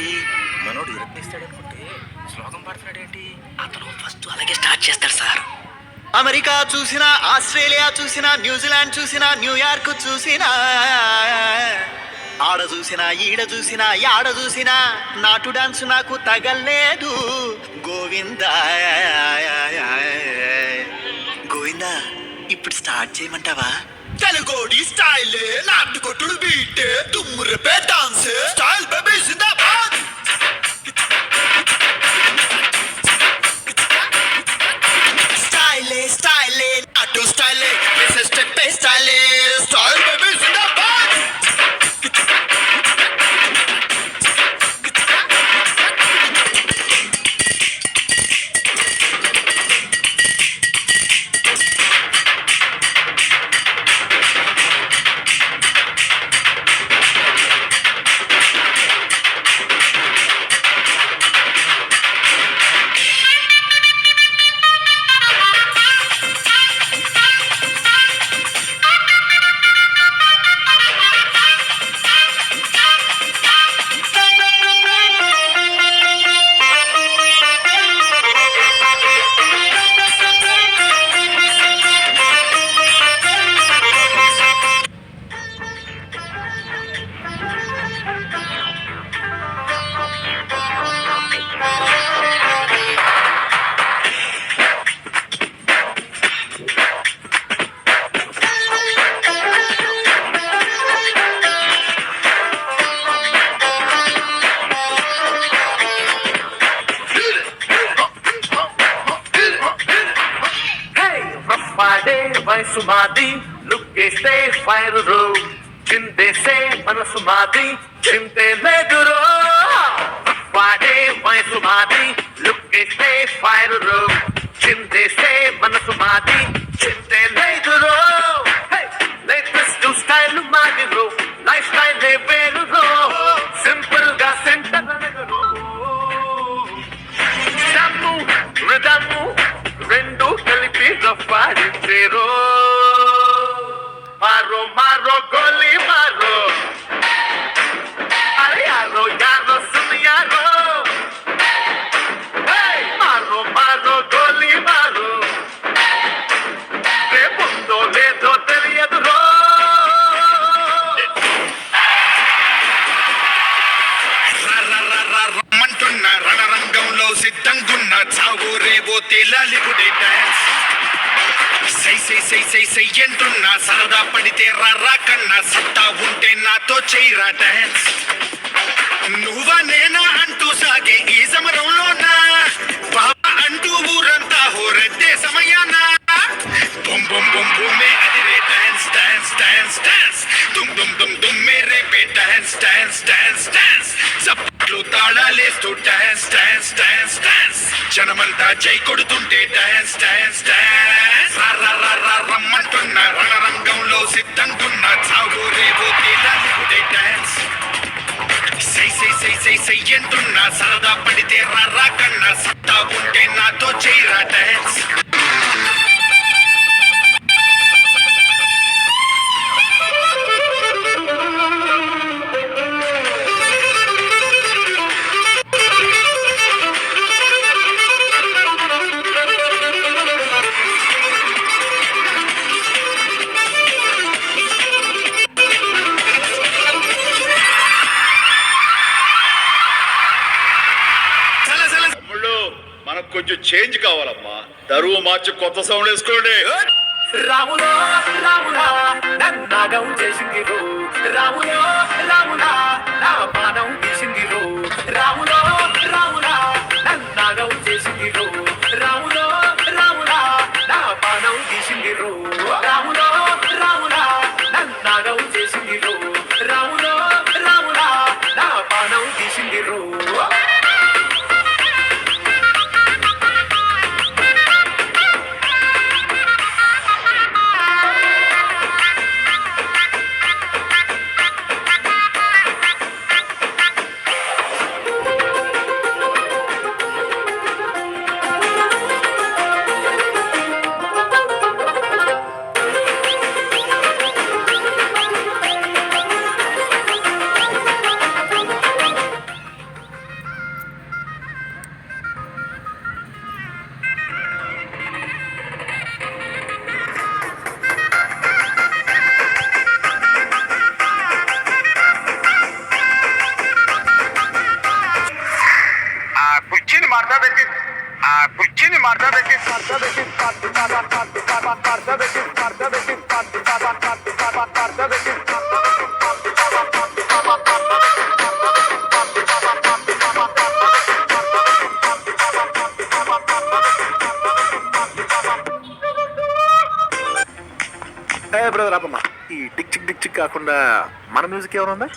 ఏంటి మనోడు ఇరత్నిస్తాడు అనుకుంటే శ్లోకం పాడుతున్నాడు ఏంటి? అతను ఫస్ట్ అలాగే స్టార్ట్ చేస్తాడు సార్. అమెరికా చూసినా, ఆస్ట్రేలియా చూసినా, న్యూజిలాండ్ చూసినా, న్యూయార్క్ చూసినా, ఆడ చూసినా ఈడ చూసినా యాడ చూసినా నాటు డాన్స్ నాకు తగలేదు. గోవిందా గోవిందా, ఇప్పుడు స్టార్ట్ చేయమంటావా? తెలుగోడి స్టైల్ నాటు కొట్టుడు బీట్ తుమ్మురపే డాన్స్ స్టైల్ బేబీ జిందాబాద్. స్టైలే స్టైలే నాటు స్టైలే స్టెప్ స్టైలే స్టైల్ బేబీ జిందాబాద్. వయసు మాది లుక్కేస్తే ఫైర్ రో, చింతేస్తే మనసు మాది చింతే లేదురో. వాడే వయసు మాది లుక్కేస్తే ఫైర్ రో, చింతేస్తే మనసు మాది చింతే లేదురో. లేటెస్ట్ స్టైల్ మాది రో, లైఫ్ స్టైల్ వేరు రో, సింపుల్ గా సెంటర్ దమ్ము రిదమ్ము రెండు కలిపి రఫాడించేరో. మారో మారో గోలీ మారో, అరే యారో యారో సునియారో. మారో మారో గోలీ మారో, రేపుందో లేదో తెలియదు రో. రమ్మంటున్న రణరంగంలో సిద్ధంగున్న చావు రేవో తేలాలిగుడే డాన్స్. సై సై సై సై సై అంటున్నా సరదా పడితే రర్రా కన్నా సత్తా ఉంటే నాతో చేయరా డాన్స్. నువ్వా నేనా అంటూ సాగే ఈ సమరంలోనా బాబా అంటూ ఊరంతా హోరెత్తే సమయాన బొమ్ బొమ్ బొమ్ బొమ్మే అదిరే డాన్స్ డాన్స్ డాన్స్ డాన్స్ దుమ్ దుమ్ దుమ్ దుమ్మే రేపే డాన్స్ డాన్స్ డాన్స్ డాన్స్ చప్పట్లు తాళాలేస్తూ డాన్స్ డాన్స్ డాన్స్ డాన్స్ జనమంతా జై కొడుతుంటే డాన్స్ డాన్స్ డాన్స్. రమ్మంటున్న రణరంగంలో సిద్ధంగున్న చావు రేవో తేలాలిగుడే డాన్స్. సై సై సై సై సై అంటున్నా సరదా పడితే రర్రా కన్నా సత్తా ఉంటే నాతో చేయరా డాన్స్. మనకు కొంచెం చేంజ్ కావాలమ్మా, దరువు మార్చి కొత్త సౌండ్ వేసుకోండి. రాములో రాములా నన్నాగం చేసింది రో, రాములో రాములా నా పానం తీసింది రో. రాములో రాములా నన్నాగం చేసింది రో, రాములో రాములా నా పానం తీసింది రో. రాములో రాములా నన్నాగం చేసింది రో, రాములో రాములా నా పానం తీసింది రో. బ్రదర్ ఆపమ్మా. ఈ టిక్ చిక్ కాకుండా మన మ్యూజిక్ ఏమైనా ఉందా?